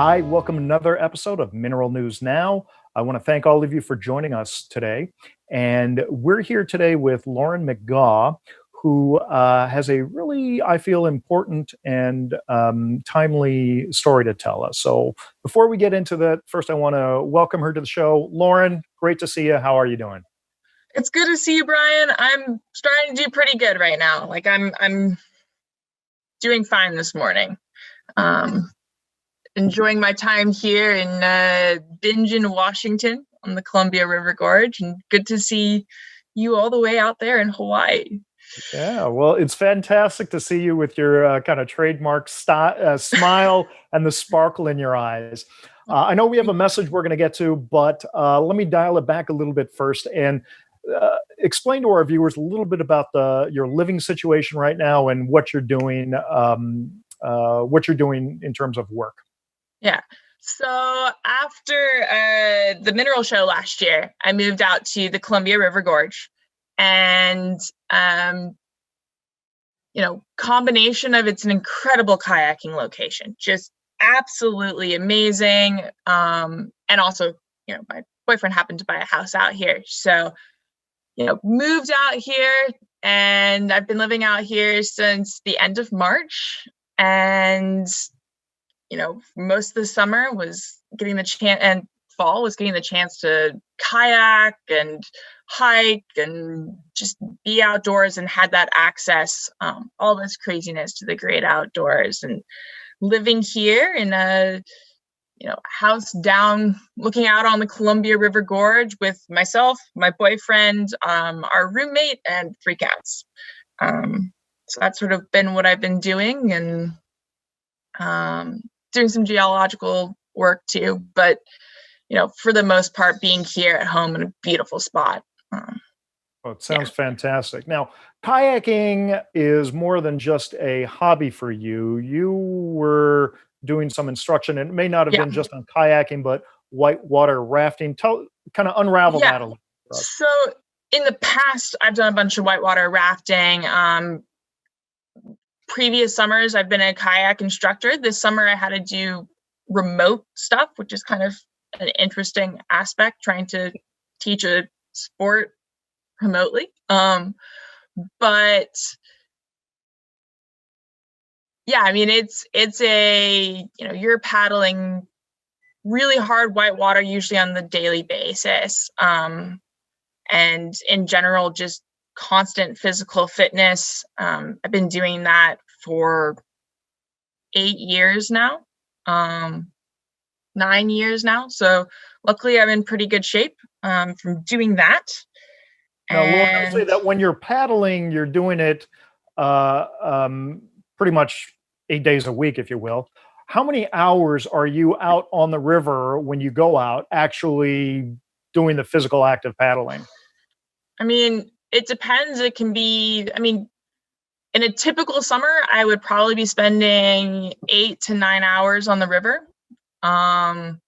Hi, welcome to another episode of Mineral News Now. I want to thank all of you for joining us today. And we're here today with Lauren Megaw, who has a really, I feel, important and timely story to tell us. So before we get into that, first I want to welcome her to the show. Lauren, great to see you. How are you doing? It's good to see you, Brian. I'm starting to do pretty good right now. Like I'm doing fine this morning. Enjoying my time here in Bingen, Washington on the Columbia River Gorge, and good to see you all the way out there in Hawaii. Yeah, well, it's fantastic to see you with your kind of trademark smile and the sparkle in your eyes. I know we have a message we're going to get to, but let me dial it back a little bit first and explain to our viewers a little bit about your living situation right now and what you're doing in terms of work. Yeah. So after the mineral show last year, I moved out to the Columbia River Gorge, and combination of it's an incredible kayaking location, just absolutely amazing. And also, my boyfriend happened to buy a house out here, so moved out here, and I've been living out here since the end of March, and most of the summer was getting the chance, and fall was getting the chance to kayak and hike and just be outdoors, and had that access, all this craziness to the great outdoors. And living here in a house down looking out on the Columbia River Gorge with myself, my boyfriend, our roommate, and 3 cats. So that's sort of been what I've been doing, and doing some geological work too, but for the most part being here at home in a beautiful spot. Well, it sounds fantastic. Now, kayaking is more than just a hobby for you. You were doing some instruction, and it may not have been just on kayaking, but whitewater rafting. Kind of unravel that a little for us. So in the past, I've done a bunch of whitewater rafting. Previous summers, I've been a kayak instructor. This summer, I had to do remote stuff, which is kind of an interesting aspect, trying to teach a sport remotely. But yeah, I mean, it's a, you're paddling really hard whitewater, usually on the daily basis. And in general, just constant physical fitness. I've been doing that for 8 years now, 9 years now. So luckily I'm in pretty good shape from doing that. Now, Lauren, I would say that when you're paddling, you're doing it pretty much 8 days a week, if you will. How many hours are you out on the river when you go out actually doing the physical act of paddling? I mean, it depends. It can be, in a typical summer, I would probably be spending 8 to 9 hours on the river. Probably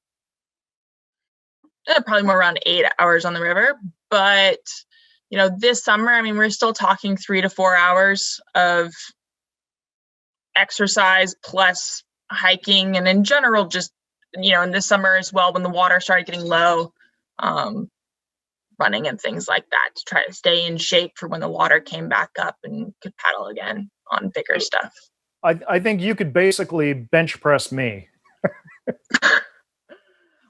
more around 8 hours on the river. But, this summer, we're still talking 3 to 4 hours of exercise plus hiking. And in general, just, in this summer as well, when the water started getting low, running and things like that to try to stay in shape for when the water came back up and could paddle again on bigger stuff. I think you could basically bench press me.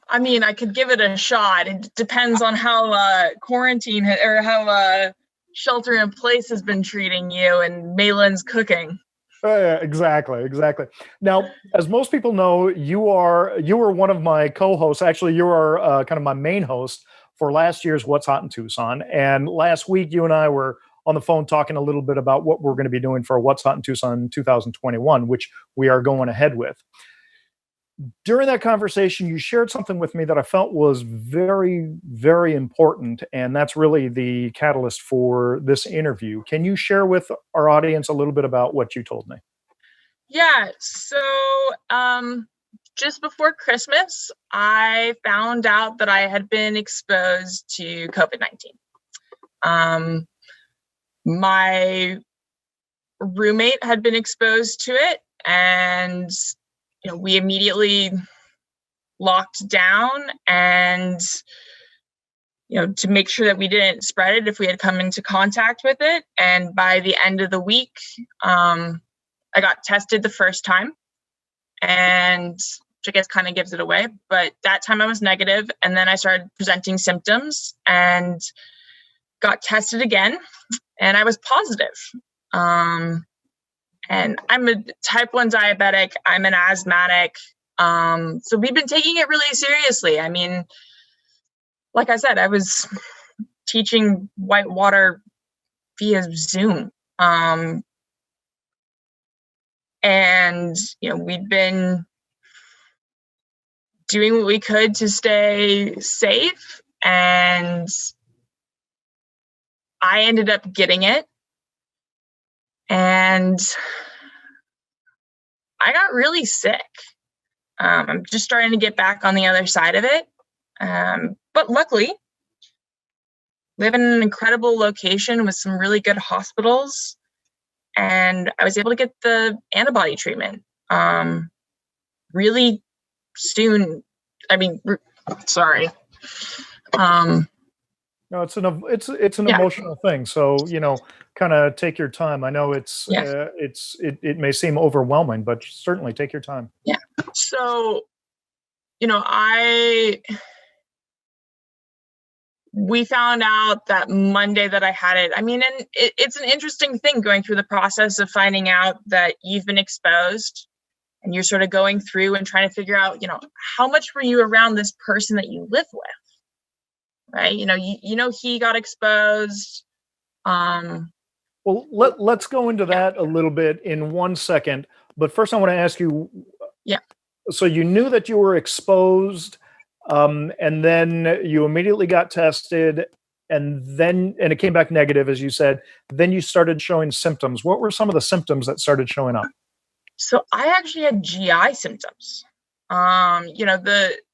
I could give it a shot. It depends on how quarantine or how shelter in place has been treating you and Malin's cooking. Exactly. Now, as most people know, you were one of my co-hosts. Actually, you are kind of my main host for last year's What's Hot in Tucson. And last week, you and I were on the phone talking a little bit about what we're going to be doing for What's Hot in Tucson 2021, which we are going ahead with. During that conversation, you shared something with me that I felt was very, very important, and that's really the catalyst for this interview. Can you share with our audience a little bit about what you told me? Yeah, so just before Christmas, I found out that I had been exposed to COVID-19. My roommate had been exposed to it, and we immediately locked down, and to make sure that we didn't spread it if we had come into contact with it. And by the end of the week, I got tested the first time, and which I guess kind of gives it away, but that time I was negative, and then I started presenting symptoms and got tested again, and I was positive. And I'm a type 1 diabetic. I'm an asthmatic. So we've been taking it really seriously. I mean, like I said, I was teaching whitewater via Zoom. And, we'd been doing what we could to stay safe. And I ended up getting it. And I got really sick. I'm just starting to get back on the other side of it. But luckily, live in an incredible location with some really good hospitals. And I was able to get the antibody treatment really soon. I mean, sorry. No, it's an emotional thing. So, kind of take your time. I know it may seem overwhelming, but certainly take your time. Yeah. So, we found out that Monday that I had it. I mean, and it's an interesting thing going through the process of finding out that you've been exposed, and you're sort of going through and trying to figure out, how much were you around this person that you live with? Right. He got exposed. Well, let's go into that a little bit in 1 second. But first I want to ask you. Yeah. So you knew that you were exposed, and then you immediately got tested, and it came back negative, as you said. Then you started showing symptoms. What were some of the symptoms that started showing up? So I actually had GI symptoms.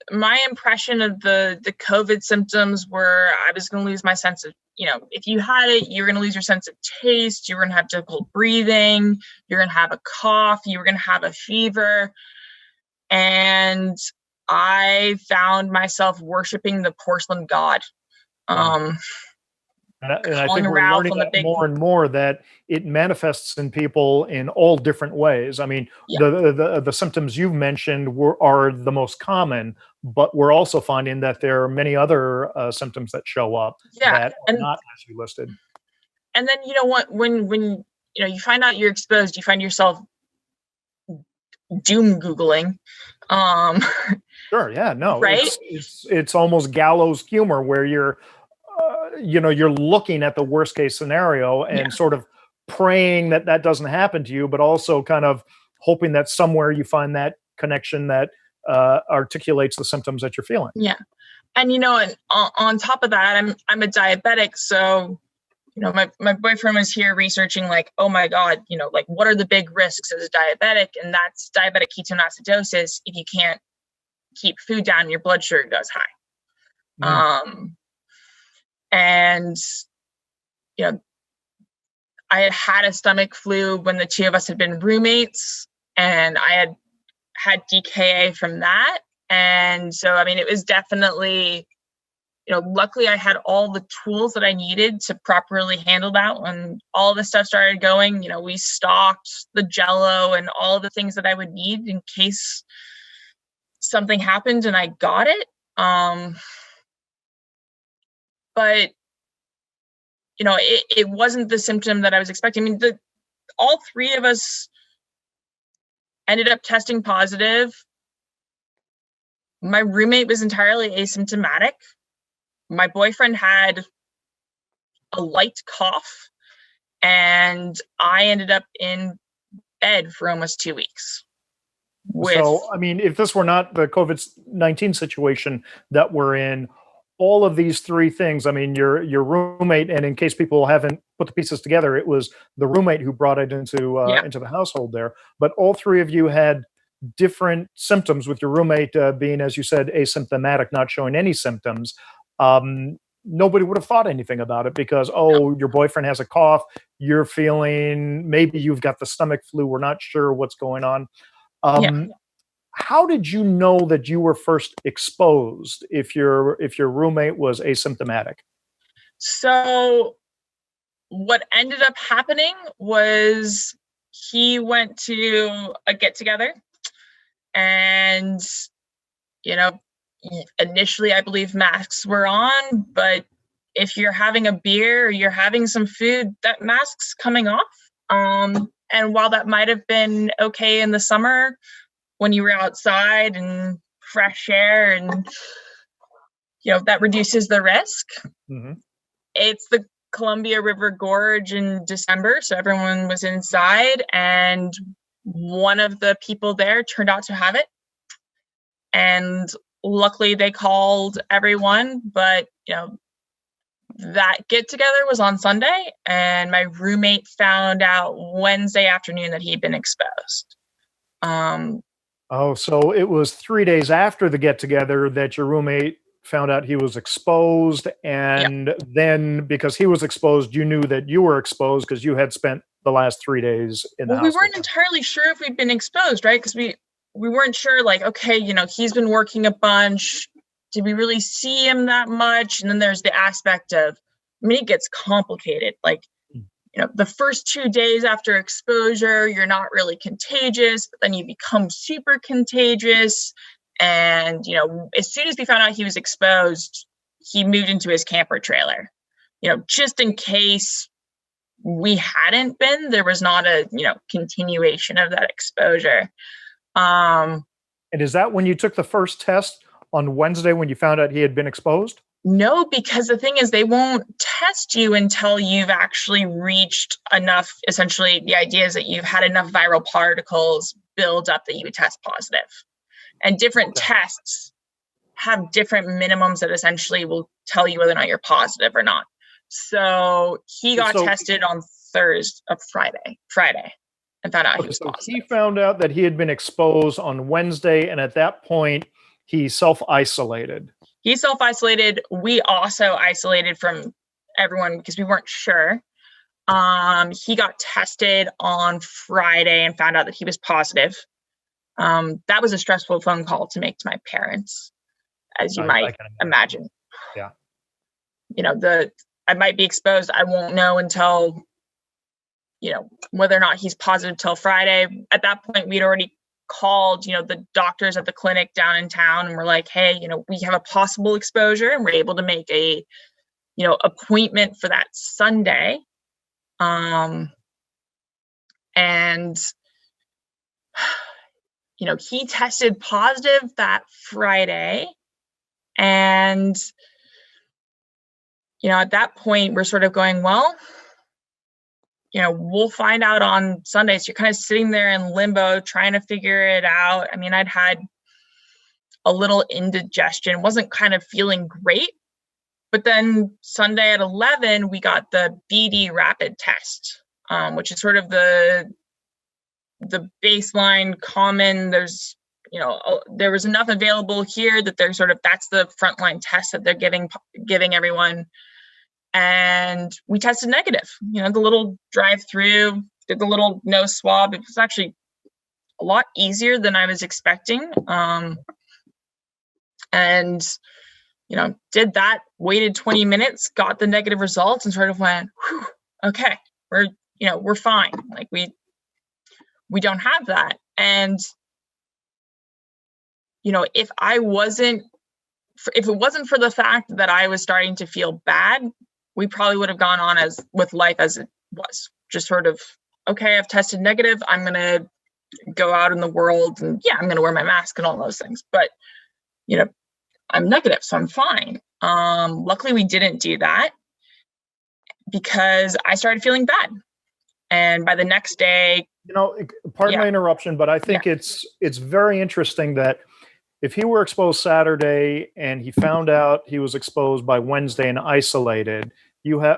My impression of the COVID symptoms were I was going to lose my sense of, if you had it, you're going to lose your sense of taste. You're going to have difficult breathing. You're going to have a cough. You were going to have a fever. And I found myself worshiping the porcelain god. And I think we're learning that more and more, that it manifests in people in all different ways. I mean, the symptoms you've mentioned are the most common, but we're also finding that there are many other symptoms that show up that are not as you listed. And then, when you find out you're exposed, you find yourself doom Googling. Sure. Yeah. No. Right. It's almost gallows humor where you're looking at the worst case scenario and sort of praying that doesn't happen to you, but also kind of hoping that somewhere you find that connection that articulates the symptoms that you're feeling. Yeah. And, and on top of that, I'm a diabetic. So, my boyfriend was here researching like, oh my God, like what are the big risks as a diabetic? And that's diabetic ketoacidosis. If you can't keep food down, your blood sugar goes high. And, I had a stomach flu when the two of us had been roommates, and I had DKA from that. And so, I mean, it was definitely, luckily I had all the tools that I needed to properly handle that when all this stuff started going. We stocked the Jell-O and all the things that I would need in case something happened and I got it. But, it wasn't the symptom that I was expecting. I mean, all three of us ended up testing positive. My roommate was entirely asymptomatic. My boyfriend had a light cough, and I ended up in bed for almost 2 weeks. So, I mean, if this were not the COVID-19 situation that we're in, all of these three things, I mean, your roommate, and in case people haven't put the pieces together, it was the roommate who brought it into the household there. But all three of you had different symptoms, with your roommate being, as you said, asymptomatic, not showing any symptoms. Nobody would have thought anything about it because, your boyfriend has a cough, you're feeling, maybe you've got the stomach flu, we're not sure what's going on. how did you know that you were first exposed if your roommate was asymptomatic? So what ended up happening was he went to a get together, and you know, initially I believe masks were on, but if you're having a beer or you're having some food, that mask's coming off. And while that might have been okay in the summer when you were outside and fresh air and that reduces the risk. Mm-hmm. It's the Columbia River Gorge in December, so everyone was inside, and one of the people there turned out to have it. And luckily they called everyone, but that get together was on Sunday, and my roommate found out Wednesday afternoon that he'd been exposed. Oh, so it was 3 days after the get together that your roommate found out he was exposed, and then because he was exposed, you knew that you were exposed because you had spent the last 3 days in the house. We weren't entirely sure if we'd been exposed, right? Because we weren't sure, like, okay, he's been working a bunch. Did we really see him that much? And then there's the aspect of, it gets complicated. Like, the first 2 days after exposure, you're not really contagious, but then you become super contagious. And, as soon as we found out he was exposed, he moved into his camper trailer, just in case we hadn't been, there was not a, continuation of that exposure. And is that when you took the first test on Wednesday when you found out he had been exposed? No, because the thing is, they won't test you until you've actually reached enough. Essentially, the idea is that you've had enough viral particles build up that you would test positive. And different tests have different minimums that essentially will tell you whether or not you're positive or not. So he got tested on Friday, and found out he was positive. He found out that he had been exposed on Wednesday, and at that point, he self-isolated. He self-isolated. We also isolated from everyone because we weren't sure. He got tested on Friday and found out that he was positive. That was a stressful phone call to make to my parents, as you might imagine. Yeah. I might be exposed. I won't know until, whether or not he's positive till Friday. At that point, we'd already called, the doctors at the clinic down in town, and we're like, hey, we have a possible exposure, and we're able to make a, appointment for that Sunday. And, he tested positive that Friday. And, at that point, we're sort of going, well, we'll find out on Sunday. So you're kind of sitting there in limbo, trying to figure it out. I'd had a little indigestion, wasn't kind of feeling great. But then Sunday at 11, we got the BD rapid test, which is sort of the baseline common. There's, there was enough available here that they're that's the frontline test that they're giving everyone. And we tested negative, the little drive-through, did the little nose swab. It was actually a lot easier than I was expecting. And, did that, waited 20 minutes, got the negative results, and sort of went, whew, okay, we're fine. Like we don't have that. And, if it wasn't for the fact that I was starting to feel bad, we probably would have gone on with life as it was. Just sort of, okay, I've tested negative. I'm going to go out in the world and I'm going to wear my mask and all those things. But, I'm negative, so I'm fine. Luckily, we didn't do that because I started feeling bad. And by the next day, pardon my interruption, but I think it's very interesting that if he were exposed Saturday and he found out he was exposed by Wednesday and isolated,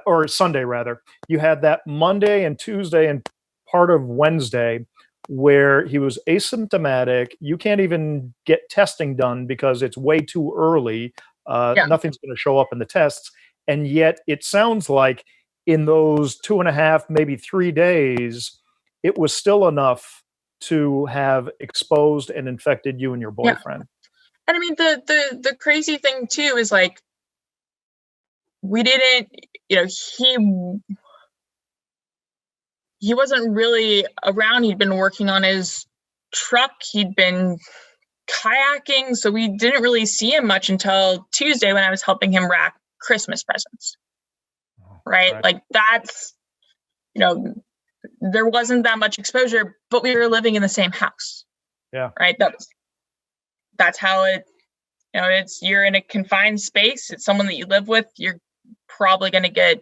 or Sunday rather, you had that Monday and Tuesday and part of Wednesday where he was asymptomatic. You can't even get testing done because it's way too early. Nothing's going to show up in the tests. And yet it sounds like in those 2.5, maybe 3 days, it was still enough to have exposed and infected you and your boyfriend. And I mean, the crazy thing too is like, we didn't, he wasn't really around. He'd been working on his truck. He'd been kayaking. So we didn't really see him much until Tuesday when I was helping him wrap Christmas presents. Right? Like that's, there wasn't that much exposure, but we were living in the same house. Yeah. Right. That's how it, you're in a confined space. It's someone that you live with. You're probably going to get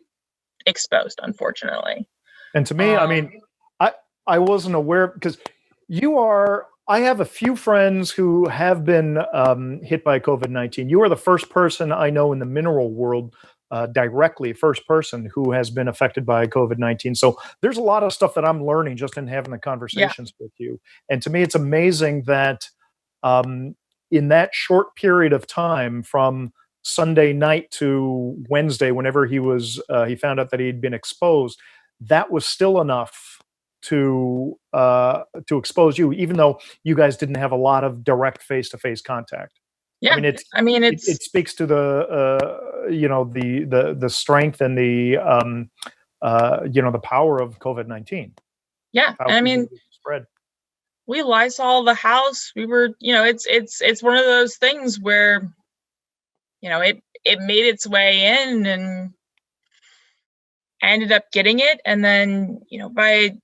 exposed, unfortunately. And to me, I mean, I wasn't aware because I have a few friends who have been hit by COVID-19. You are the first person I know in the mineral world directly, first person who has been affected by COVID-19. So there's a lot of stuff that I'm learning just in having the conversations with you. And to me, it's amazing that in that short period of time from Sunday night to Wednesday, whenever he found out that he'd been exposed, that was still enough to expose you, even though you guys didn't have a lot of direct face-to-face contact. Yeah, it speaks to the strength and the the power of COVID-19. Yeah, I mean, spread. We Lysol the house. We were, it's one of those things where, it made its way in and I ended up getting it. And then, by,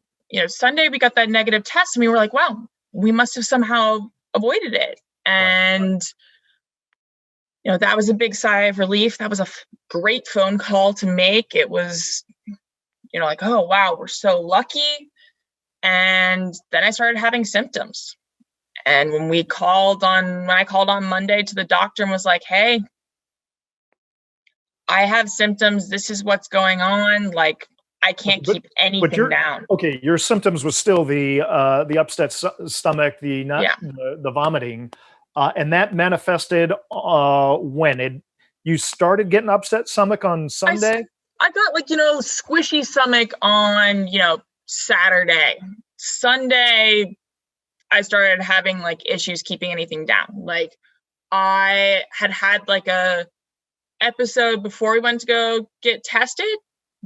Sunday we got that negative test and we were like, wow, we must have somehow avoided it. And, that was a big sigh of relief. That was a great phone call to make. It was, like, oh, wow, we're so lucky. And then I started having symptoms. And when I called on Monday to the doctor and was like, hey, I have symptoms. This is what's going on. Like, I can't keep anything down. Okay, your symptoms was still the upset stomach, the vomiting, and that manifested when you started getting upset stomach on Sunday. I got squishy stomach on Saturday. Sunday, I started having issues keeping anything down. Like I had a episode before we went to go get tested,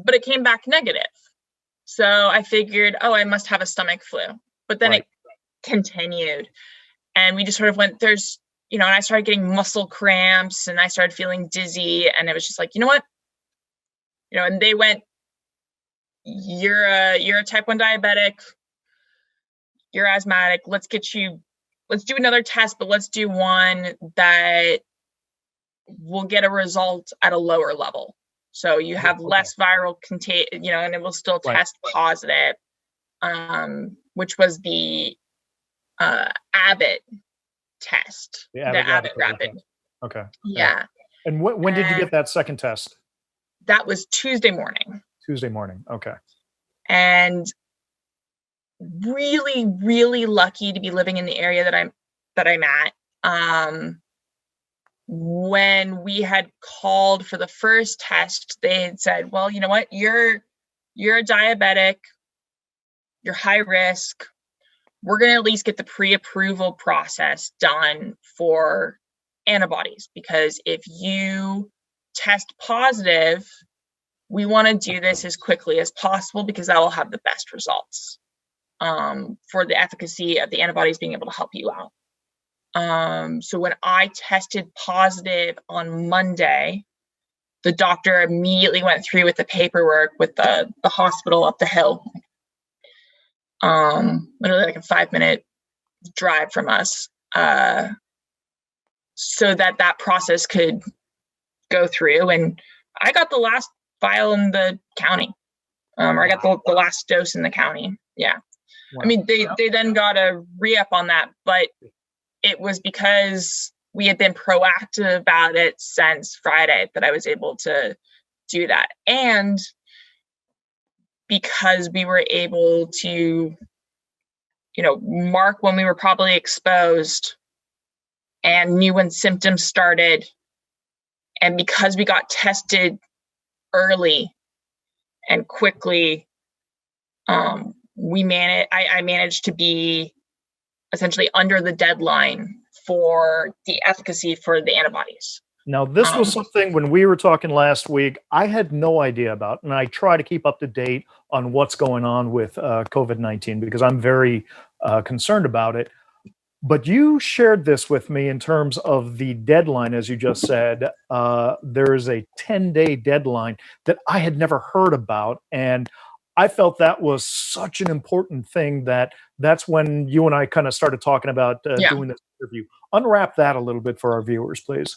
but it came back negative. So I figured, oh, I must have a stomach flu. But then it continued. And we just sort of went, and I started getting muscle cramps and I started feeling dizzy. And it was just like, you know what? And they went, you're a type 1 diabetic. You're asthmatic. Let's do another test, but let's do one that will get a result at a lower level. So you have less viral contagion, and it will still test positive, which was the Abbott test, the Abbott rapid. Okay. Yeah. And when did you get that second test? That was Tuesday morning. Tuesday morning. Okay. And really, really lucky to be living in the area that I'm at. When we had called for the first test, they had said, well, you know what, you're a diabetic, you're high risk. We're going to at least get the pre-approval process done for antibodies, because if you test positive, we want to do this as quickly as possible because that will have the best results for the efficacy of the antibodies being able to help you out. So when I tested positive on Monday, the doctor immediately went through with the paperwork with the hospital up the hill. Literally like a 5-minute drive from us. So that process could go through. And I got the last vial in the county. Or I got the last dose in the county. Yeah. Wow. I mean, they then got a re-up on that, but it was because we had been proactive about it since Friday that I was able to do that. And because we were able to, mark when we were probably exposed and knew when symptoms started. And because we got tested early and quickly, I managed to be essentially under the deadline for the efficacy for the antibodies. Now, this was something when we were talking last week, I had no idea about, and I try to keep up to date on what's going on with COVID-19 because I'm very concerned about it. But you shared this with me in terms of the deadline, as you just said. There is a 10-day deadline that I had never heard about, and I felt that was such an important thing that's when you and I kind of started talking about doing this interview. Unwrap that a little bit for our viewers, please.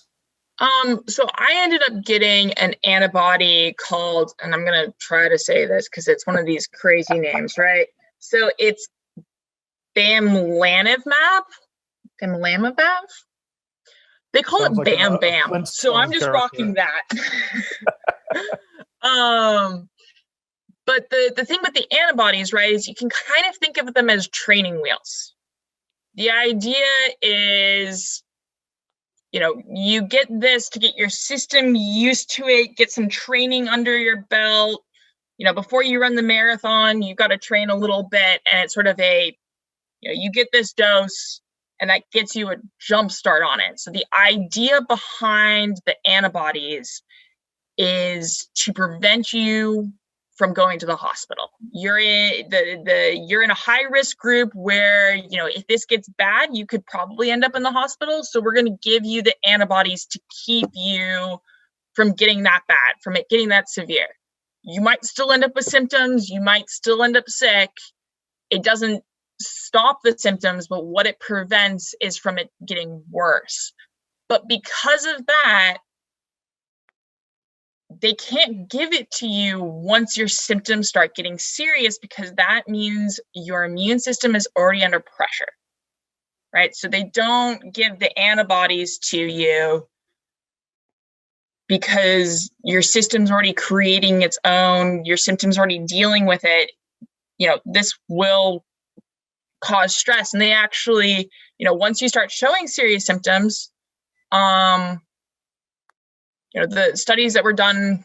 So I ended up getting an antibody called, and I'm going to try to say this because it's one of these crazy names, right? So it's bamlanivimab. They call it Bam Bam. So I'm just rocking that. But the thing with the antibodies, right, is you can kind of think of them as training wheels. The idea is, you get this to get your system used to it, get some training under your belt. Before you run the marathon, you've got to train a little bit, and it's sort of you get this dose, and that gets you a jump start on it. So the idea behind the antibodies is to prevent you from going to the hospital. You're in a high risk group where, if this gets bad, you could probably end up in the hospital. So we're going to give you the antibodies to keep you from getting that bad, from it getting that severe. You might still end up with symptoms. You might still end up sick. It doesn't stop the symptoms, but what it prevents is from it getting worse. But because of that, they can't give it to you once your symptoms start getting serious, because that means your immune system is already under pressure, right? So they don't give the antibodies to you because your system's already creating its own, your symptoms already dealing with it. This will cause stress. And they actually, once you start showing serious symptoms, the studies that were done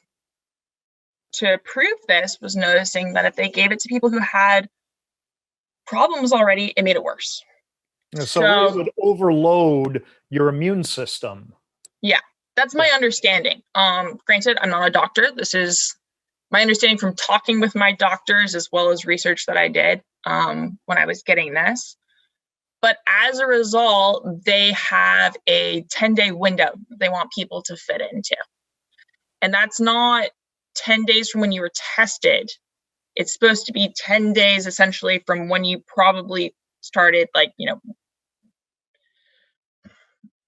to prove this was noticing that if they gave it to people who had problems already, it made it worse. So it would overload your immune system. Yeah, that's my understanding. Granted, I'm not a doctor. This is my understanding from talking with my doctors as well as research that I did when I was getting this. But as a result, they have a 10-day window they want people to fit into. And that's not 10 days from when you were tested. It's supposed to be 10 days essentially from when you probably started,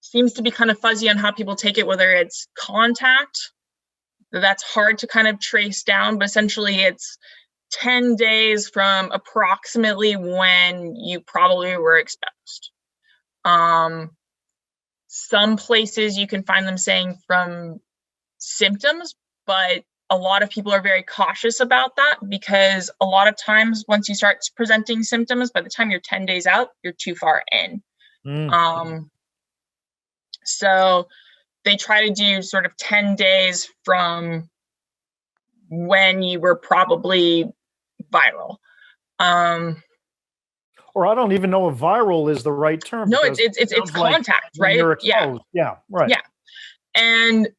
seems to be kind of fuzzy on how people take it, whether it's contact. That's hard to kind of trace down, but essentially it's 10 days from approximately when you probably were exposed. Some places you can find them saying from symptoms, but a lot of people are very cautious about that because a lot of times once you start presenting symptoms, by the time you're 10 days out, you're too far in. So they try to do sort of 10 days from when you were probably viral. Or I don't even know if viral is the right term. No, it's contact, right? Yeah, right. Yeah. And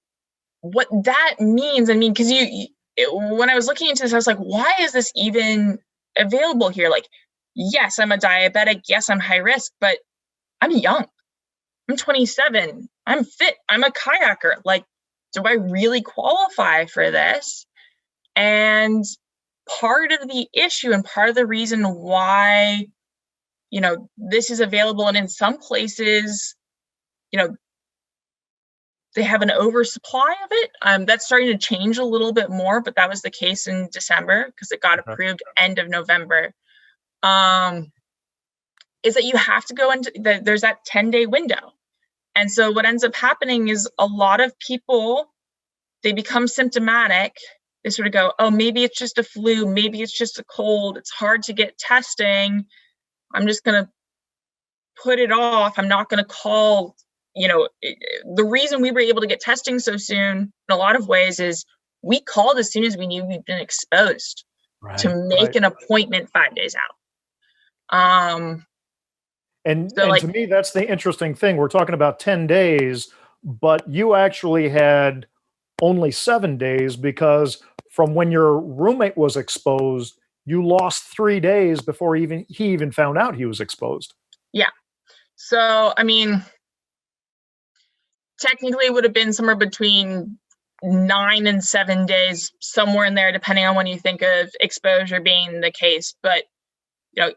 what that means, because when I was looking into this, I was like, why is this even available here? Yes, I'm a diabetic. Yes, I'm high risk, but I'm young. I'm 27. I'm fit. I'm a kayaker. Do I really qualify for this? And part of the issue and part of the reason why, this is available, and in some places, they have an oversupply of it. That's starting to change a little bit more, but that was the case in December because it got approved end of November. Is that you have to go into there's that 10-day window. And so what ends up happening is a lot of people, they become symptomatic. They sort of go, oh, maybe it's just a flu. Maybe it's just a cold. It's hard to get testing. I'm just going to put it off. I'm not going to call. The reason we were able to get testing so soon in a lot of ways is we called as soon as we knew we'd been exposed to make an appointment 5 days out. And So and like, to me, that's the interesting thing. We're talking about 10 days, but you actually had only 7 days because from when your roommate was exposed, you lost 3 days before he even found out he was exposed. yeah. So, I mean, technically it would have been somewhere between 9 and 7 days, somewhere in there, depending on when you think of exposure being the case. But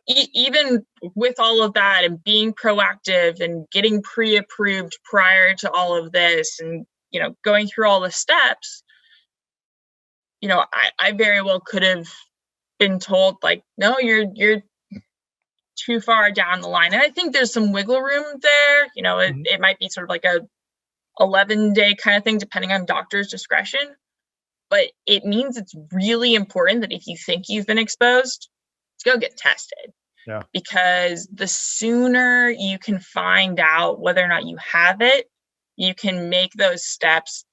even with all of that and being proactive and getting pre-approved prior to all of this, and going through all the steps, I very well could have been told, like, no, you're too far down the line. And I think there's some wiggle room there. It might be sort of like a 11-day kind of thing, depending on doctor's discretion. But it means it's really important that if you think you've been exposed, to go get tested. Yeah. Because the sooner you can find out whether or not you have it, you can make those steps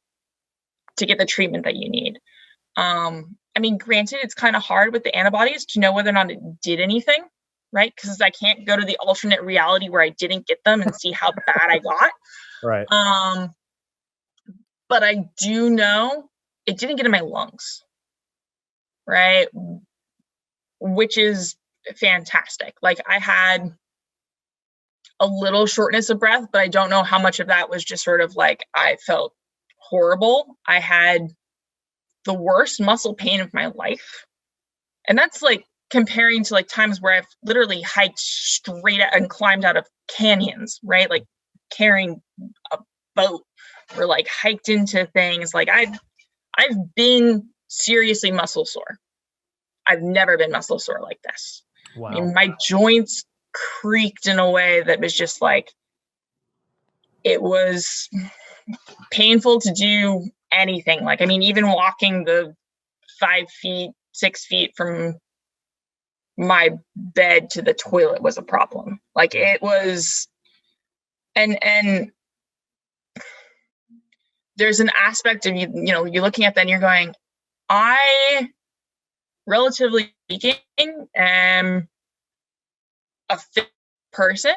to get the treatment that you need. I mean, granted, it's kind of hard with the antibodies to know whether or not it did anything, right? Because I can't go to the alternate reality where I didn't get them and see how bad I got. Right. But I do know it didn't get in my lungs, right? Which is fantastic. Like, I had a little shortness of breath, but I don't know how much of that was just sort of like I felt horrible. I had the worst muscle pain of my life. And that's like comparing to like times where I've literally hiked straight out and climbed out of canyons, right? Like carrying a boat, or like hiked into things. Like I've been seriously muscle sore. I've never been muscle sore like this. Wow. I mean, my joints creaked in a way that was just like, it was painful to do anything. Like, I mean, even walking the 5 feet, 6 feet from my bed to the toilet was a problem. Like, it was, and there's an aspect of you're looking at that and you're going, I, relatively speaking, am a fit person.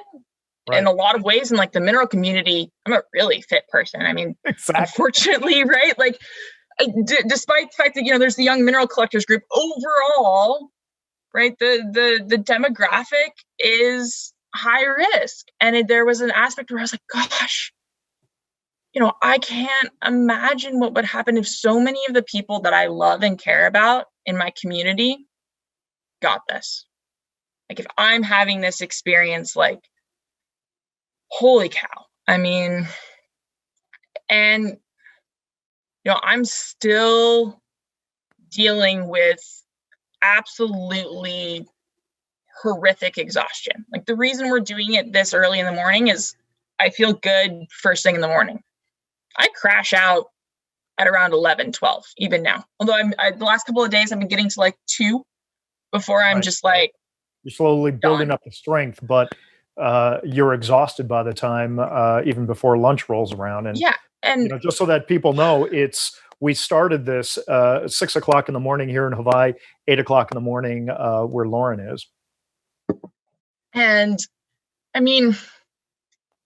Right. In a lot of ways. In like the mineral community, I'm a really fit person. I mean, exactly. Unfortunately, right? Like, despite the fact that, there's the young mineral collectors group, overall, right, the demographic is high risk. And there was an aspect where I was like, gosh, I can't imagine what would happen if so many of the people that I love and care about in my community got this. Like, if I'm having this experience, like, holy cow. I mean, and, I'm still dealing with absolutely horrific exhaustion. Like, the reason we're doing it this early in the morning is I feel good first thing in the morning. I crash out at around 11, 12, even now. Although the last couple of days I've been getting to like 2 before I'm just like, you're slowly building up the strength, but you're exhausted by the time even before lunch rolls around. And yeah, and just so that people know, we started this 6 o'clock in the morning here in Hawaii, 8 o'clock in the morning where Lauren is. And I mean,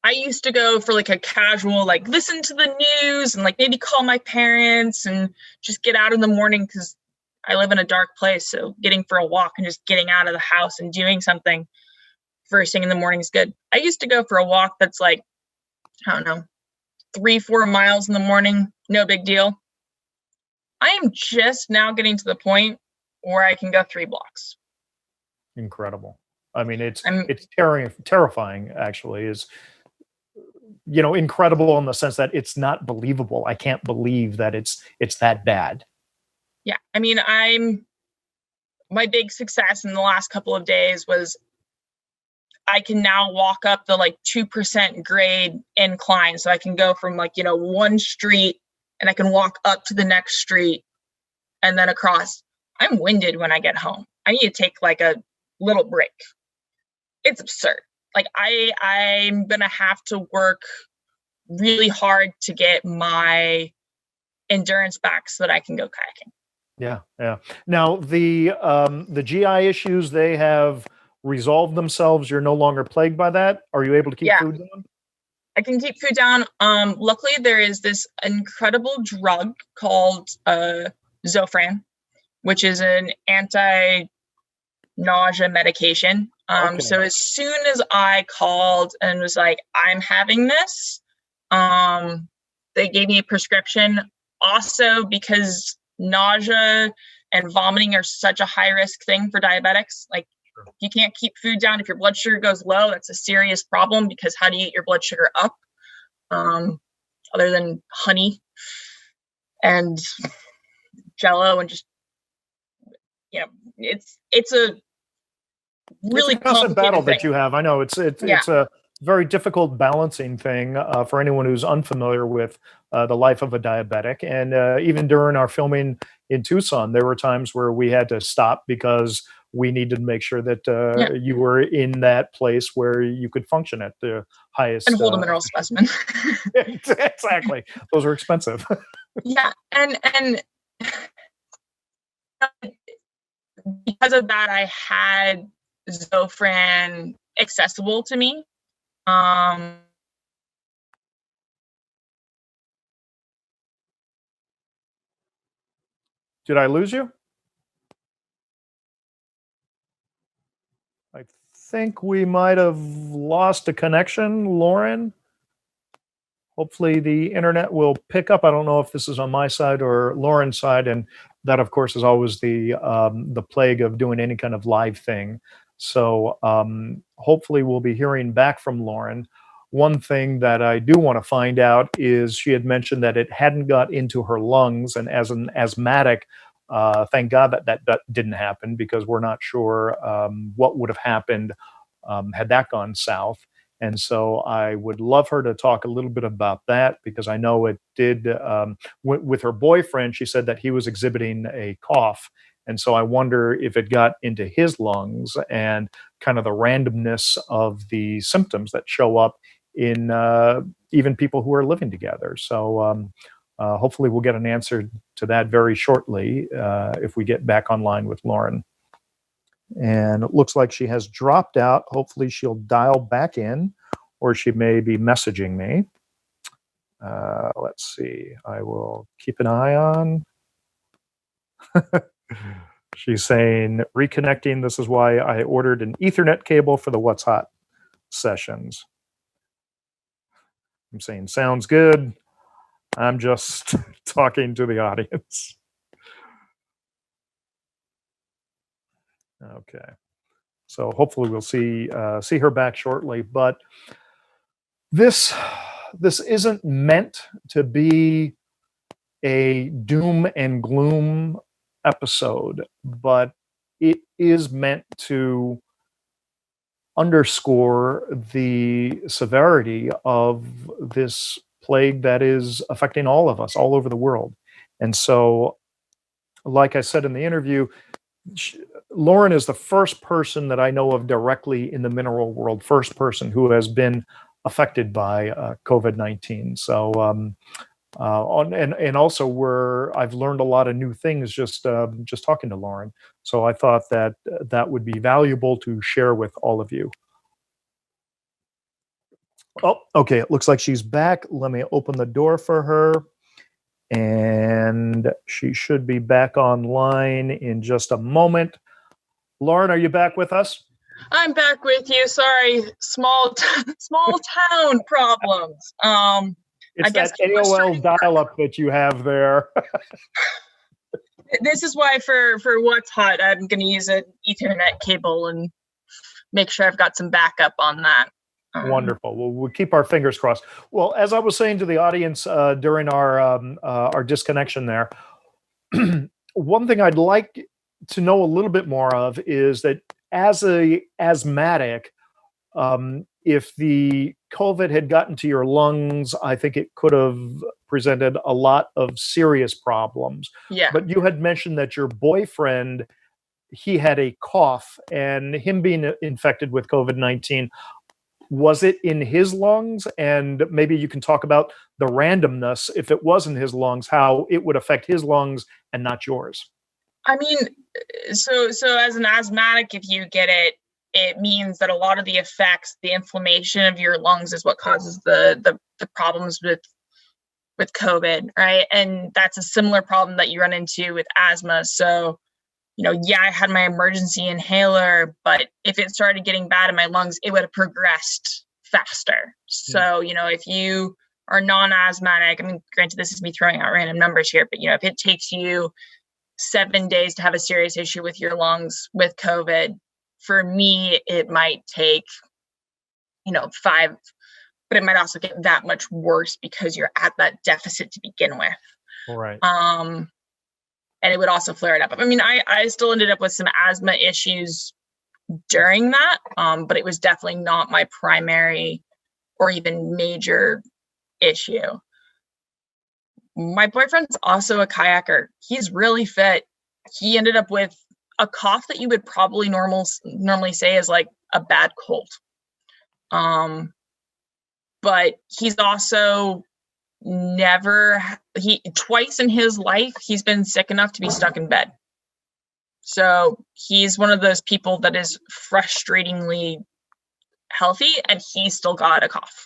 I used to go for like a casual, like, listen to the news and like maybe call my parents and just get out in the morning, because I live in a dark place. So getting for a walk and just getting out of the house and doing something first thing in the morning is good. I used to go for a walk that's like, I don't know, 3-4 miles in the morning. No big deal. I am just now getting to the point where I can go 3 blocks. Incredible. I mean, it's terrifying, actually. Is incredible in the sense that it's not believable. I can't believe that it's that bad. Yeah. I mean, my big success in the last couple of days was I can now walk up the like 2% grade incline. So I can go from like, one street and I can walk up to the next street and then across. I'm winded when I get home. I need to take like a little break. It's absurd. Like, I'm going to have to work really hard to get my endurance back so that I can go kayaking. Yeah. Yeah. Now the GI issues, they have resolved themselves? You're no longer plagued by that? Are you able to keep food down? I can keep food down. Luckily, there is this incredible drug called Zofran, which is an anti-nausea medication. So as soon as I called and was like, I'm having this, they gave me a prescription. Also, because nausea and vomiting are such a high risk thing for diabetics. Like, you can't keep food down. If your blood sugar goes low, that's a serious problem, because how do you get your blood sugar up? Other than honey and Jello and just, it's a really constant battle thing that you have. I know it's a very difficult balancing thing for anyone who's unfamiliar with the life of a diabetic. And even during our filming in Tucson, there were times where we had to stop because we needed to make sure that you were in that place where you could function at the highest. And hold a mineral specimen. Exactly. Those are expensive. And because of that, I had Zofran accessible to me. Did I lose you? I think we might have lost a connection, Lauren. Hopefully the internet will pick up. I don't know if this is on my side or Lauren's side, and that, of course, is always the plague of doing any kind of live thing. So hopefully we'll be hearing back from Lauren. One thing that I do want to find out is she had mentioned that it hadn't got into her lungs, and as an asthmatic, thank God that didn't happen, because we're not sure what would have happened had that gone south. And so I would love her to talk a little bit about that, because I know it did. With her boyfriend, she said that he was exhibiting a cough. And so I wonder if it got into his lungs, and kind of the randomness of the symptoms that show up in even people who are living together. So hopefully we'll get an answer to that very shortly if we get back online with Lauren. And it looks like she has dropped out. Hopefully she'll dial back in, or she may be messaging me. Let's see. I will keep an eye on. She's saying, reconnecting. This is why I ordered an Ethernet cable for the What's Hot sessions. I'm saying, sounds good. I'm just talking to the audience. Okay. So hopefully we'll see her back shortly. But this isn't meant to be a doom and gloom episode, but it is meant to underscore the severity of this plague that is affecting all of us all over the world. And so, like I said in the interview, Lauren is the first person that I know of directly in the mineral world, first person who has been affected by COVID-19. So, and also I've learned a lot of new things just talking to Lauren. So I thought that that would be valuable to share with all of you. Oh, okay. It looks like she's back. Let me open the door for her. And she should be back online in just a moment. Lauren, are you back with us? I'm back with you. Sorry, small town problems. It's that AOL dial-up that you have there. This is why for What's Hot, I'm going to use an Ethernet cable and make sure I've got some backup on that. Wonderful. Well, we'll keep our fingers crossed. Well, as I was saying to the audience during our disconnection there, one thing I'd like to know a little bit more of is that as a asthmatic, if the COVID had gotten to your lungs, I think it could have presented a lot of serious problems. Yeah. But you had mentioned that your boyfriend, he had a cough, and him being infected with COVID-19, was it in his lungs? And maybe you can talk about the randomness, if it was in his lungs, how it would affect his lungs and not yours. I mean, so as an asthmatic, if you get it it means that a lot of the effects, the inflammation of your lungs is what causes the problems with COVID, right? And that's a similar problem that you run into with asthma. So, yeah, I had my emergency inhaler, but if it started getting bad in my lungs, it would have progressed faster. So, if you are non-asthmatic, I mean, granted, this is me throwing out random numbers here, but, if it takes you 7 days to have a serious issue with your lungs with COVID, for me, it might take, 5, but it might also get that much worse because you're at that deficit to begin with. Right. And it would also flare it up. I mean, I still ended up with some asthma issues during that, but it was definitely not my primary or even major issue. My boyfriend's also a kayaker. He's really fit. He ended up with a cough that you would probably normally say is like a bad cold. But he's also twice in his life, he's been sick enough to be stuck in bed. So he's one of those people that is frustratingly healthy and he still got a cough.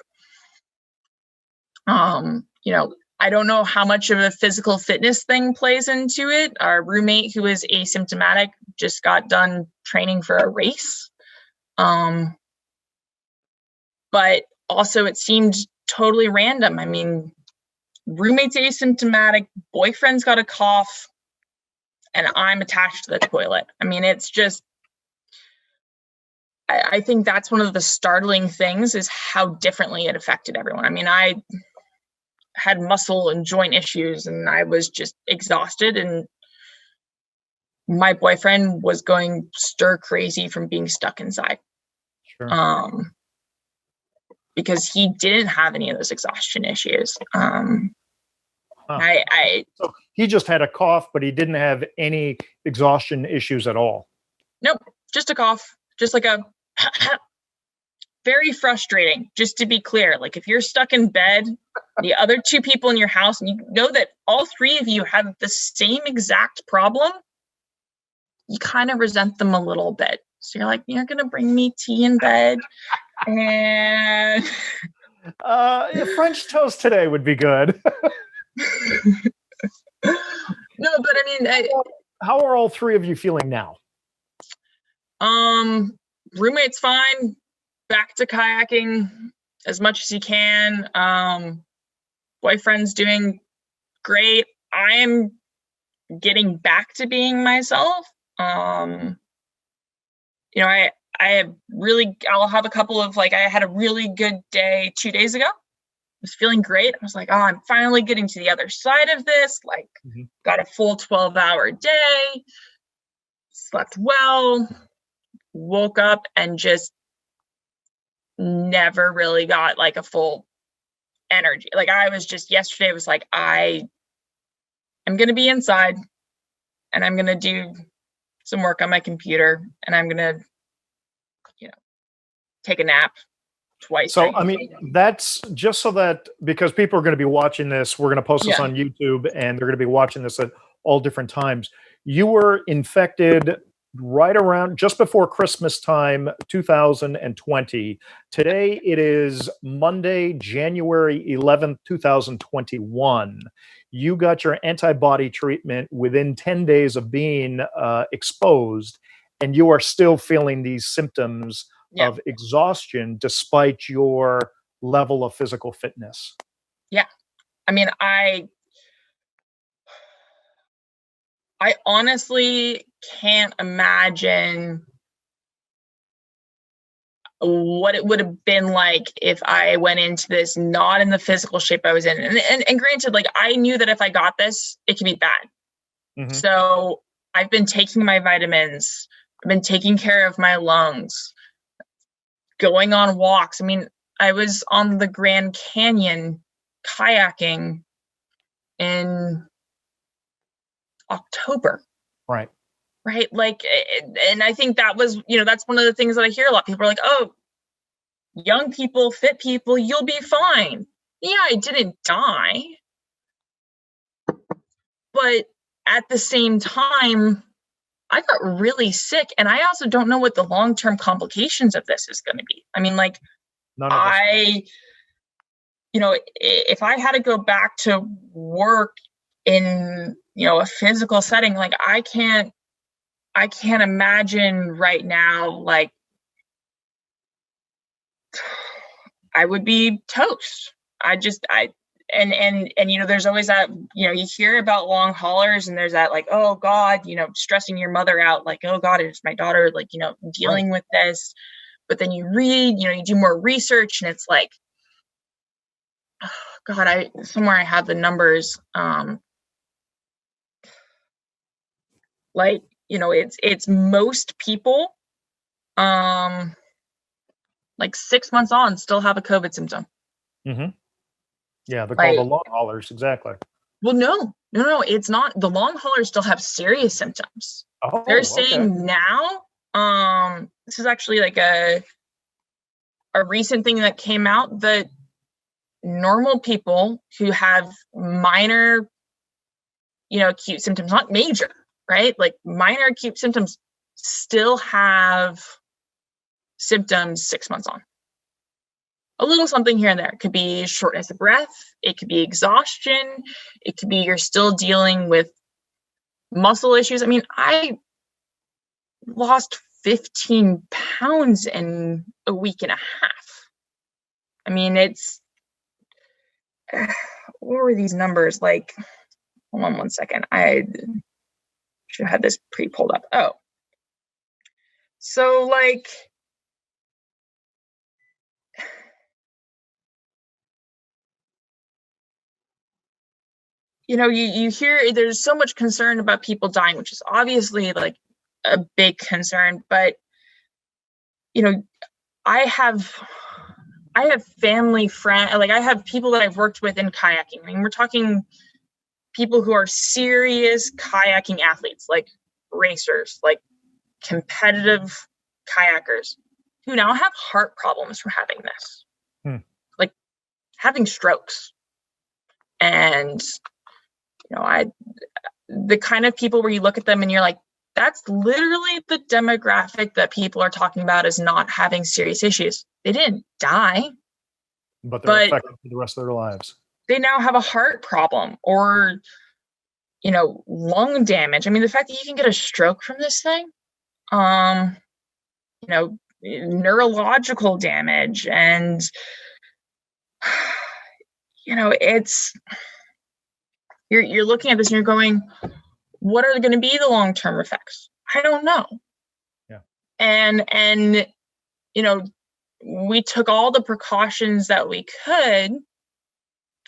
I don't know how much of a physical fitness thing plays into it. Our roommate, who is asymptomatic, just got done training for a race. But also it seemed totally random. I mean, roommate's asymptomatic, boyfriend's got a cough, and I'm attached to the toilet. I mean, it's just, I think that's one of the startling things is how differently it affected everyone. I mean, I had muscle and joint issues and I was just exhausted, and my boyfriend was going stir crazy from being stuck inside. Sure. Because he didn't have any of those exhaustion issues. So he just had a cough, but he didn't have any exhaustion issues at all. Nope, just a cough, just like a very frustrating. Just to be clear, like if you're stuck in bed, the other 2 people in your house, and you know that all 3 of you have the same exact problem, you kind of resent them a little bit. So you're like, you're gonna bring me tea in bed, and French toast today would be good. No, but I mean, how are all 3 of you feeling now? Roommate's fine. Back to kayaking as much as he can. Boyfriend's doing great. I am getting back to being myself. I'll have a couple of, like, I had a really good day 2 days ago. I was feeling great. I was like, oh, I'm finally getting to the other side of this. Like, got a full 12-hour day, slept well, woke up and just never really got like a full energy. Like I was just, yesterday was like, I'm going to be inside and I'm going to do some work on my computer and I'm going to, take a nap twice. So, I mean, that's just so that, because people are going to be watching this, we're going to post this on YouTube and they're going to be watching this at all different times. You were infected right around just before Christmas time, 2020. Today it is Monday, January 11th, 2021. You got your antibody treatment within 10 days of being exposed, and you are still feeling these symptoms of exhaustion despite your level of physical fitness. Yeah. I mean, I honestly can't imagine what it would have been like if I went into this not in the physical shape I was in. And granted, like I knew that if I got this, it could be bad. So I've been taking my vitamins. I've been taking care of my lungs, going on walks. I mean, I was on the Grand Canyon kayaking in October. Right. Like, and I think that was, that's one of the things that I hear a lot. People are like, oh, young people, fit people, you'll be fine. Yeah, I didn't die. But at the same time, I got really sick, and I also don't know what the long-term complications of this is going to be. I mean, like, None of us. if I had to go back to work in, a physical setting, like I can't imagine right now, like I would be toast. There's always that, you hear about long haulers, and there's that like, oh God, stressing your mother out, like, oh God, is my daughter, like, dealing with this. But then you read, you do more research, and it's like, oh God, somewhere I have the numbers. It's most people, like 6 months on, still have a COVID symptom. Mm-hmm. Yeah, they're called the long haulers. Exactly. Well, no, it's not. The long haulers still have serious symptoms. Oh, they're saying now, this is actually like a recent thing that came out, that normal people who have minor, acute symptoms, not major, right? Like minor acute symptoms, still have symptoms 6 months on. A little something here and there. It could be shortness of breath. It could be exhaustion. It could be you're still dealing with muscle issues. I mean, I lost 15 pounds in a week and a half. I mean, what were these numbers? Like, hold on one second. I should have had this pre-pulled up. Oh. So like, you hear there's so much concern about people dying, which is obviously like a big concern, but I have family friends, like I have people that I've worked with in kayaking. I mean, we're talking people who are serious kayaking athletes, like racers, like competitive kayakers, who now have heart problems from having this, like having strokes. And the kind of people where you look at them and you're like, that's literally the demographic that people are talking about as not having serious issues. They didn't die, but they're affected for the rest of their lives. They now have a heart problem or, lung damage. I mean, the fact that you can get a stroke from this thing, neurological damage, and, it's, you're looking at this and you're going, what are going to be the long-term effects? I don't know. Yeah. And we took all the precautions that we could,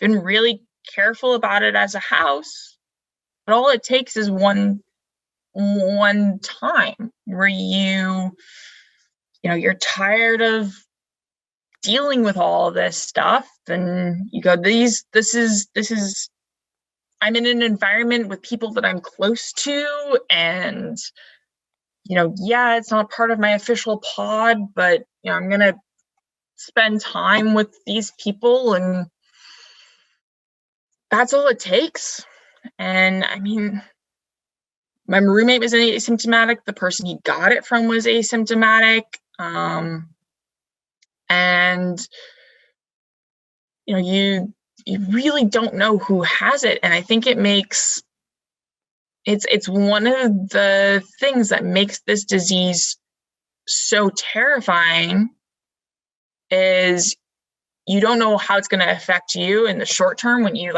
been really careful about it as a house, but all it takes is one time where you're tired of dealing with all of this stuff, and you go, this is I'm in an environment with people that I'm close to, and, it's not part of my official pod, but, I'm going to spend time with these people, and that's all it takes. And I mean, my roommate was asymptomatic. The person he got it from was asymptomatic. And, you really don't know who has it. And I think it's one of the things that makes this disease so terrifying is you don't know how it's going to affect you in the short term when you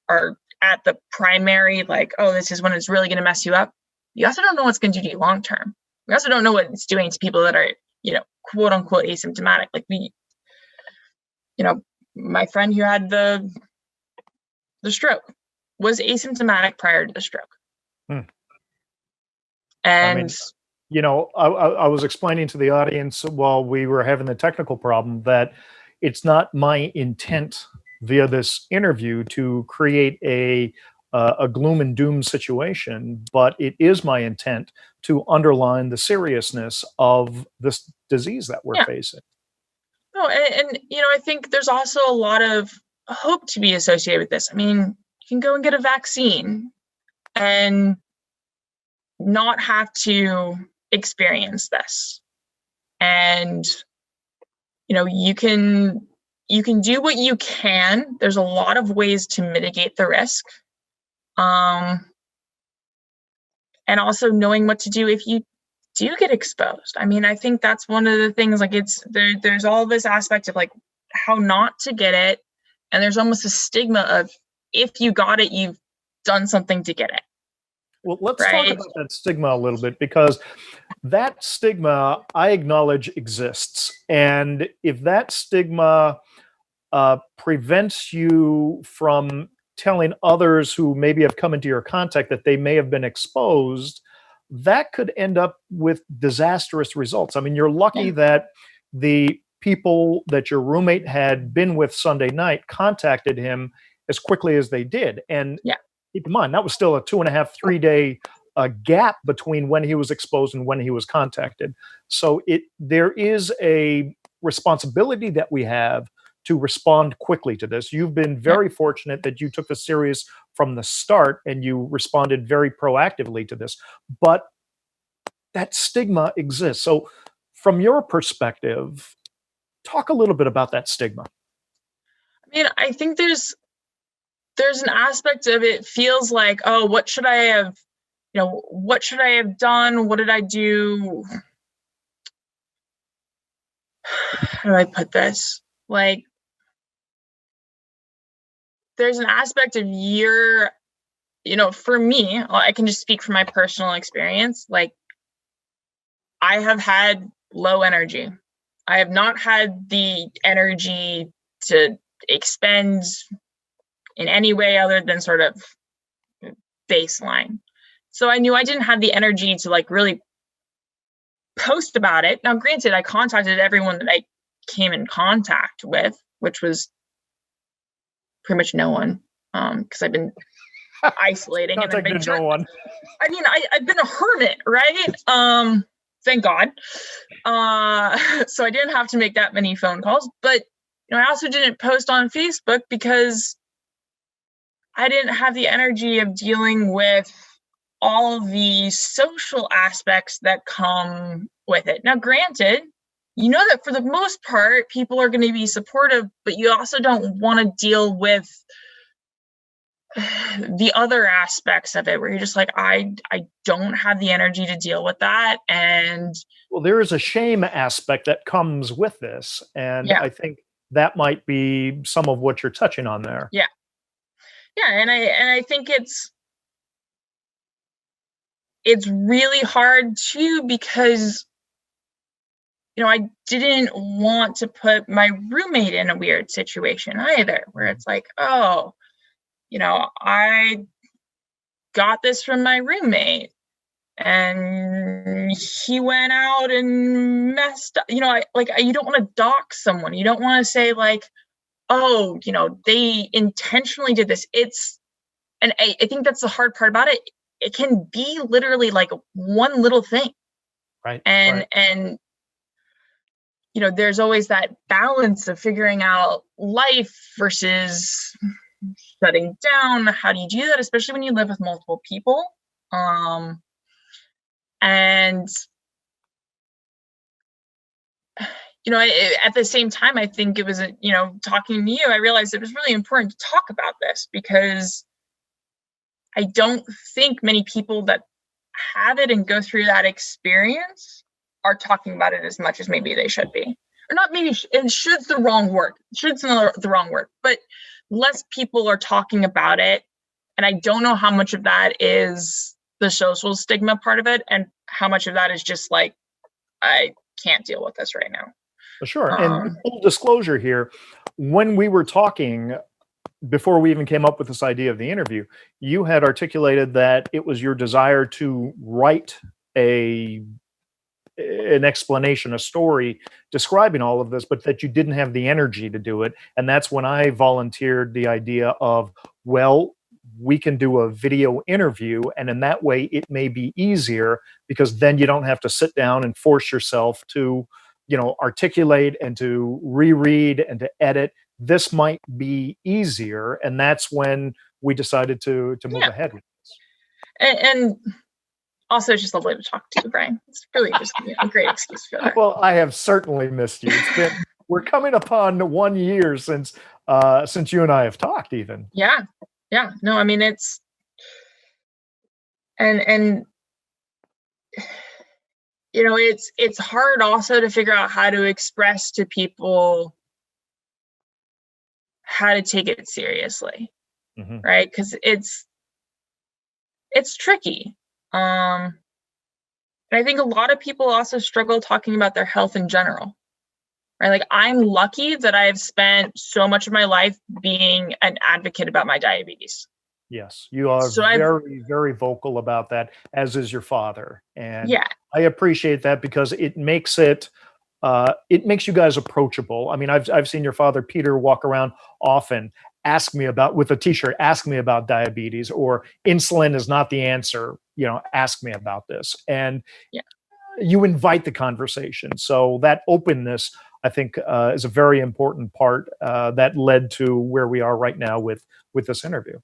are at the primary, like, oh, this is when it's really going to mess you up. You also don't know what's going to do to you long term. We also don't know what it's doing to people that are, quote unquote asymptomatic. Like my friend who had the stroke was asymptomatic prior to the stroke. And I was explaining to the audience while we were having the technical problem that it's not my intent via this interview to create a gloom and doom situation, but it is my intent to underline the seriousness of this disease that we're facing. No, and I think there's also a lot of hope to be associated with this. I mean, you can go and get a vaccine, and not have to experience this. And, you can do what you can. There's a lot of ways to mitigate the risk. And also knowing what to do if you do get exposed. I mean, I think that's one of the things, like there's all this aspect of like how not to get it. And there's almost a stigma of if you got it, you've done something to get it. Well, let's talk about that stigma a little bit, because that stigma, I acknowledge, exists. And if that stigma prevents you from telling others who maybe have come into your contact that they may have been exposed, that could end up with disastrous results. I mean, you're lucky that the people that your roommate had been with Sunday night contacted him as quickly as they did. And keep in mind, that was still a 2.5, 3 day gap between when he was exposed and when he was contacted. So there is a responsibility that we have to respond quickly to this. You've been very fortunate that you took this serious from the start and you responded very proactively to this. But that stigma exists. So from your perspective, talk a little bit about that stigma. I mean, I think there's an aspect of it feels like, oh, what should I have done? What did I do? How do I put this? Like, there's an aspect of for me, I can just speak from my personal experience. Like, I have had low energy. I have not had the energy to expend in any way other than sort of baseline. So I knew I didn't have the energy to like really post about it. Now, granted, I contacted everyone that I came in contact with, which was pretty much no one, because I've been isolating. And no one. I mean, I've been a hermit, right? Thank God. So I didn't have to make that many phone calls, but I also didn't post on Facebook because I didn't have the energy of dealing with all the social aspects that come with it. Now, granted, that for the most part, people are going to be supportive, but you also don't want to deal with the other aspects of it where you're just like, I don't have the energy to deal with that. And well, there is a shame aspect that comes with this. And I think that might be some of what you're touching on there. Yeah. And I think it's really hard too, because I didn't want to put my roommate in a weird situation either, where it's like, oh, I got this from my roommate and he went out and messed up. You don't want to dox someone. You don't want to say like, oh, they intentionally did this. And I think that's the hard part about it. It can be literally like one little thing. Right. And there's always that balance of figuring out life versus shutting down. How do you do that, especially when you live with multiple people? And at the same time, I think it was, talking to you, I realized it was really important to talk about this, because I don't think many people that have it and go through that experience are talking about it as much as maybe they should be. Or not maybe, and should's the wrong word. Should's the wrong word, but less people are talking about it. And I don't know how much of that is the social stigma part of it and how much of that is just like, I can't deal with this right now. Sure. And full disclosure here, when we were talking, before we even came up with this idea of the interview, you had articulated that it was your desire to write an explanation, a story describing all of this, but that you didn't have the energy to do it. And that's when I volunteered the idea of, well, we can do a video interview, and in that way it may be easier, because then you don't have to sit down and force yourself to articulate and to reread and to edit. This might be easier, and that's when we decided to move ahead with this. And Also, it's just lovely to talk to you, Brian. It's really just a great excuse for that. Well, I have certainly missed you. We're coming upon 1 year since you and I have talked, even. Yeah. No, I mean, it's and it's hard also to figure out how to express to people how to take it seriously, right? Because it's tricky. And I think a lot of people also struggle talking about their health in general, right? Like, I'm lucky that I've spent so much of my life being an advocate about my diabetes. Yes, you are very, very vocal about that, as is your father. And I appreciate that because it makes you guys approachable. I mean, I've seen your father, Peter, walk around often, with a t-shirt, ask me about diabetes, or insulin is not the answer, ask me about this. And you invite the conversation. So that openness, I think, is a very important part that led to where we are right now with this interview.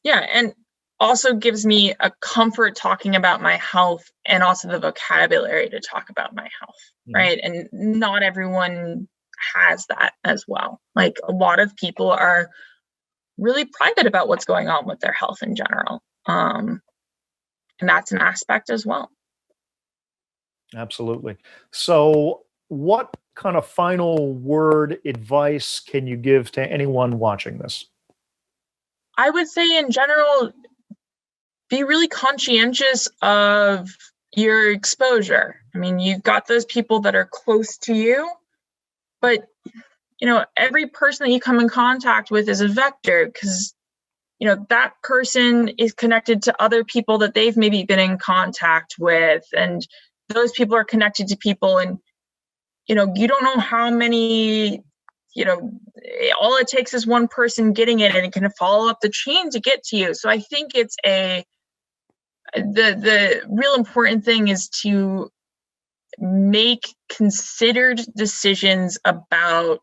Yeah, and also gives me a comfort talking about my health, and also the vocabulary to talk about my health, right? And not everyone has that as well. Like, a lot of people are really private about what's going on with their health in general. And that's an aspect as well. Absolutely. So what kind of final word advice can you give to anyone watching this? I would say, in general, be really conscientious of your exposure. I mean, you've got those people that are close to you, but every person that you come in contact with is a vector, because that person is connected to other people that they've maybe been in contact with, and those people are connected to people, and you don't know how many, all it takes is one person getting it, and it can follow up the chain to get to you. So I think it's the real important thing is to make considered decisions about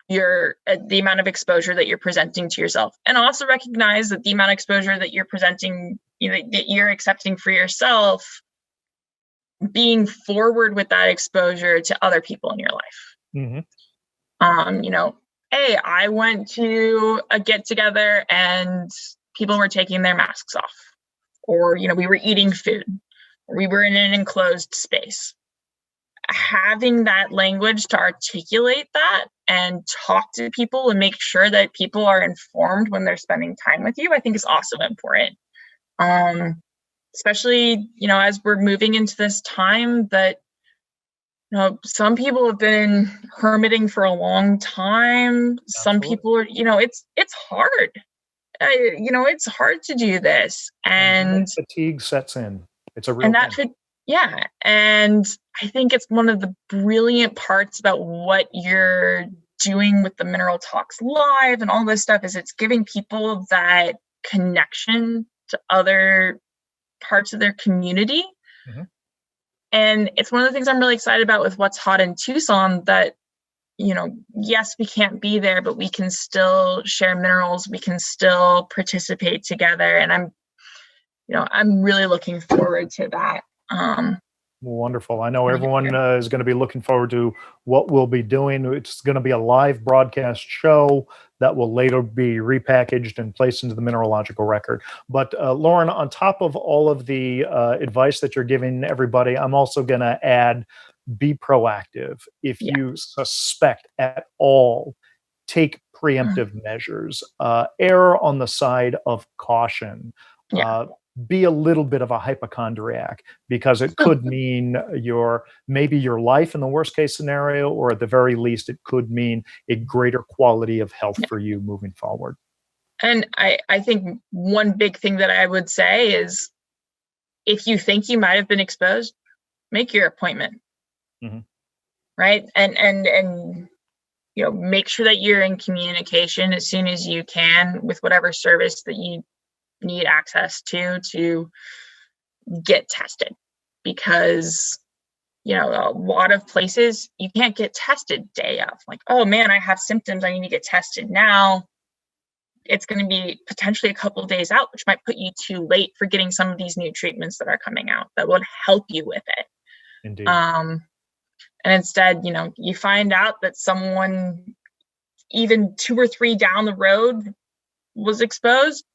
the amount of exposure that you're presenting to yourself, and also recognize that the amount of exposure that you're presenting, that you're accepting for yourself, being forward with that exposure to other people in your life. Hey, I went to a get together and people were taking their masks off, or we were eating food, or we were in an enclosed space. Having that language to articulate that and talk to people and make sure that people are informed when they're spending time with you, I think is also important. Especially, as we're moving into this time that, some people have been hermiting for a long time. Absolutely. Some people are, it's hard. It's hard to do this. And fatigue sets in. It's a real thing. Yeah. And I think it's one of the brilliant parts about what you're doing with the Mineral Talks Live and all this stuff is it's giving people that connection to other parts of their community. And it's one of the things I'm really excited about with what's hot in Tucson, that, yes, we can't be there, but we can still share minerals. We can still participate together. And I'm really looking forward to that. Wonderful. I know everyone is going to be looking forward to what we'll be doing. It's going to be a live broadcast show that will later be repackaged and placed into the mineralogical record. But Lauren, on top of all of the advice that you're giving everybody, I'm also going to add, be proactive. If you suspect at all, take preemptive measures. Err on the side of caution. Be a little bit of a hypochondriac, because it could mean maybe your life in the worst case scenario, or at the very least, it could mean a greater quality of health for you moving forward. And I think one big thing that I would say is, if you think you might have been exposed, make your appointment. Right. And make sure that you're in communication as soon as you can with whatever service that you need access to get tested, because a lot of places you can't get tested day of, like, oh man, I have symptoms, I need to get tested now. it's going to be potentially a couple of days out, which might put you too late for getting some of these new treatments that are coming out that would help you with it. Indeed. And instead, you find out that someone even 2 or 3 down the road was exposed.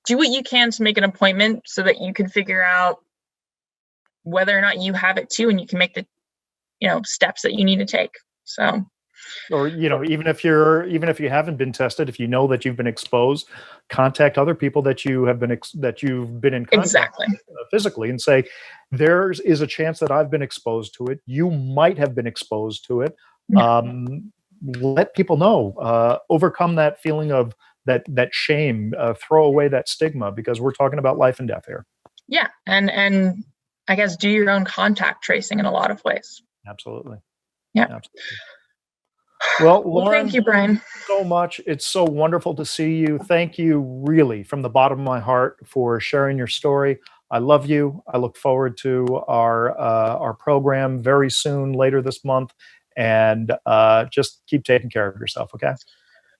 Do what you can to make an appointment so that you can figure out whether or not you have it too, and you can make the steps that you need to take. So, or even if you haven't been tested, if you know that you've been exposed, contact other people that you have been that you've been in contact with, physically, and say, there is a chance that I've been exposed to it. You might have been exposed to it. Let people know. Overcome that feeling of that shame. Throw away that stigma, because we're talking about life and death here. Yeah, and I guess do your own contact tracing in a lot of ways. Absolutely. Yeah. Absolutely. Well, Lauren, thank you, Brian, so much. It's so wonderful to see you. Thank you, really, from the bottom of my heart, for sharing your story. I love you. I look forward to our program very soon, later this month, and just keep taking care of yourself. Okay.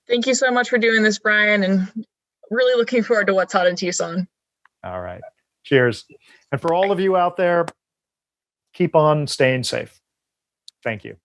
Thank you so much for doing this, Brian, and really looking forward to what's hot in Tucson. All right. Cheers. And for all of you out there, keep on staying safe. Thank you.